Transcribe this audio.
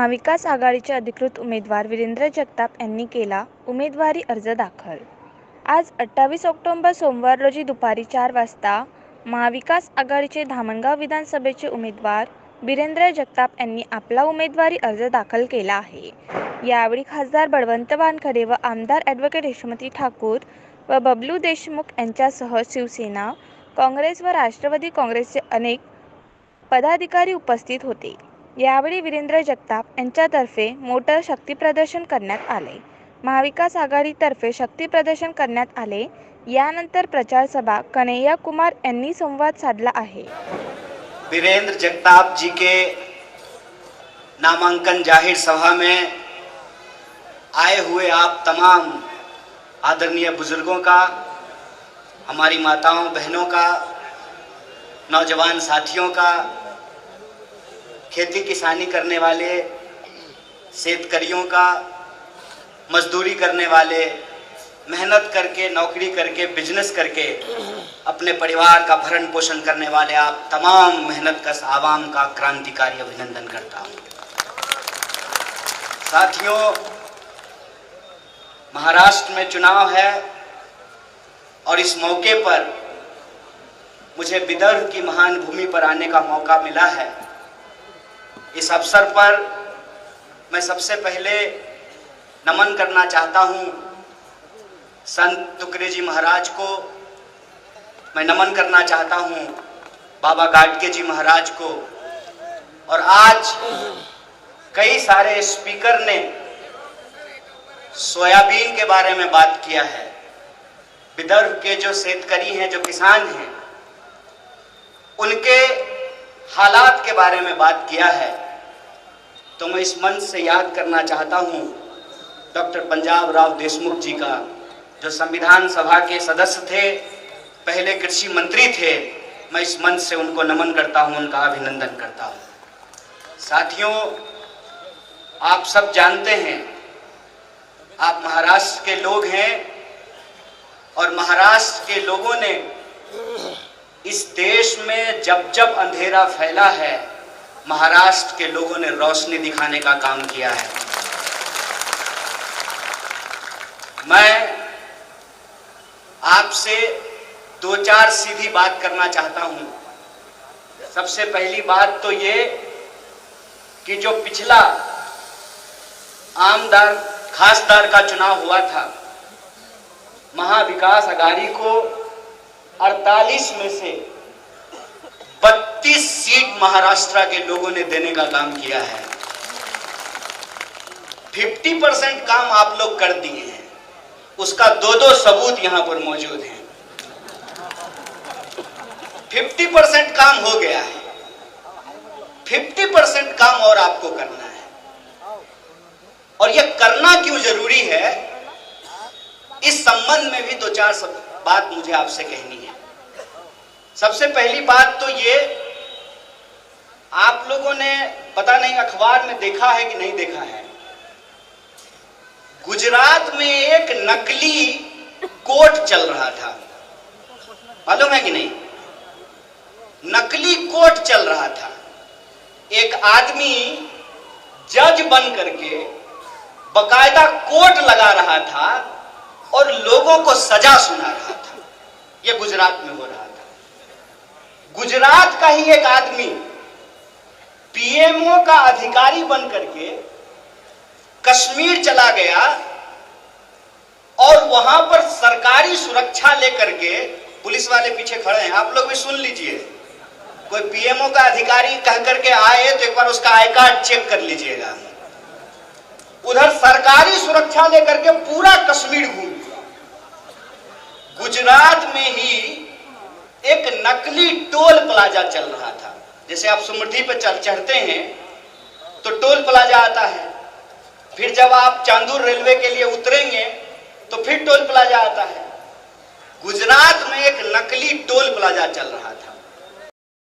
महाविकास आघाडीचे अधिकृत उमेदवार वीरेंद्र जगताप यांनी केला उमेदवारी अर्ज दाखल। आज 28 ऑक्टोबर सोमवार रोजी दुपारी 4 वाजता महाविकास आघाडीचे धामणगाव विधानसभेचे उमेदवार वीरेंद्र जगताप यांनी आपला उमेदवारी अर्ज दाखल केला आहे। यावेळी खासदार बळवंत वानखेडे व आमदार ॲडव्होकेट यशोमती ठाकूर व बबलू देशमुख यांच्यासह शिवसेना, काँग्रेस व राष्ट्रवादी काँग्रेसचे अनेक पदाधिकारी उपस्थित होते। यावेळी वीरेंद्र जगताप यांच्यातर्फे मोठं शक्तीप्रदर्शन करण्यात आले। महाविकास आघाडीतर्फे शक्तीप्रदर्शन करण्यात आले। यानंतर प्रचार सभा कन्हैया कुमार यांनी संवाद साधला आहे। वीरेंद्र जगताप जी के नामांकन जाहिर सभा में आए हुए आप तमाम आदरणीय बुजुर्गों का, हमारी माताओं बहनों का, नौजवान साथियों का, खेती किसानी करने वाले शेतकरियों का, मजदूरी करने वाले, मेहनत करके नौकरी करके बिजनेस करके अपने परिवार का भरण पोषण करने वाले आप तमाम मेहनतकश आवाम का क्रांतिकारी अभिनंदन करता हूं। साथियों, महाराष्ट्र में चुनाव है और इस मौके पर मुझे विदर्भ की महान भूमि पर आने का मौका मिला है। इस अवसर पर मैं सबसे पहले नमन करना चाहता हूं संत तुकरे महाराज को, मैं नमन करना चाहता हूं बाबा गाडगे जी महाराज को। और आज कई सारे स्पीकर ने सोयाबीन के बारे में बात किया है, विदर्भ के जो शेतकरी हैं, जो किसान हैं, उनके हालात के बारे में बात किया है। तो मैं इस मंच से याद करना चाहता हूं डॉक्टर पंजाब राव देशमुख जी का, जो संविधान सभा के सदस्य थे, पहले कृषि मंत्री थे। मैं इस मंच से उनको नमन करता हूं, उनका अभिनंदन करता हूं। साथियों, आप सब जानते हैं, आप महाराष्ट्र के लोग हैं और महाराष्ट्र के लोगों ने इस देश में जब जब अंधेरा फैला है, महाराष्ट्र के लोगों ने रोशनी दिखाने का काम किया है। मैं आपसे दो चार सीधी बात करना चाहता हूं। सबसे पहली बात तो ये कि जो पिछला आमदार खासदार का चुनाव हुआ था, महाविकास आघाड़ी को 48 में से 32 सीट महाराष्ट्र के लोगों ने देने का काम किया है। 50% काम आप लोग कर दिए हैं, उसका दो सबूत यहां पर मौजूद हैं। 50% काम हो गया है, 50% काम और आपको करना है। और यह करना क्यों जरूरी है, इस संबंध में भी दो चार बात मुझे आपसे कहनी है। सबसे पहली बात तो ये, आप लोगों ने पता नहीं अखबार में देखा है कि नहीं देखा है, गुजरात में एक नकली कोर्ट चल रहा था, मालूम है कि नहीं? नकली कोर्ट चल रहा था। एक आदमी जज बन करके बकायदा कोर्ट लगा रहा था और लोगों को सजा सुना रहा था। यह गुजरात में हो रहा था। गुजरात का ही एक आदमी पीएमओ का अधिकारी बन करके कश्मीर चला गया और वहां पर सरकारी सुरक्षा लेकर के पुलिस वाले पीछे खड़े हैं। आप लोग भी सुन लीजिए, कोई पीएमओ का अधिकारी कह करके आए तो एक बार उसका आई कार्ड चेक कर लीजिएगा। उधर सरकारी सुरक्षा लेकर के पूरा कश्मीर घूम लिया। गुजरात में ही एक नकली टोल प्लाजा चल रहा था। जैसे आप समृद्धि पर चढ़ते हैं तो टोल प्लाजा आता है, फिर जब आप चांदूर रेलवे के लिए उतरेंगे तो फिर टोल प्लाजा आता है। गुजरात में एक नकली टोल प्लाजा चल रहा था।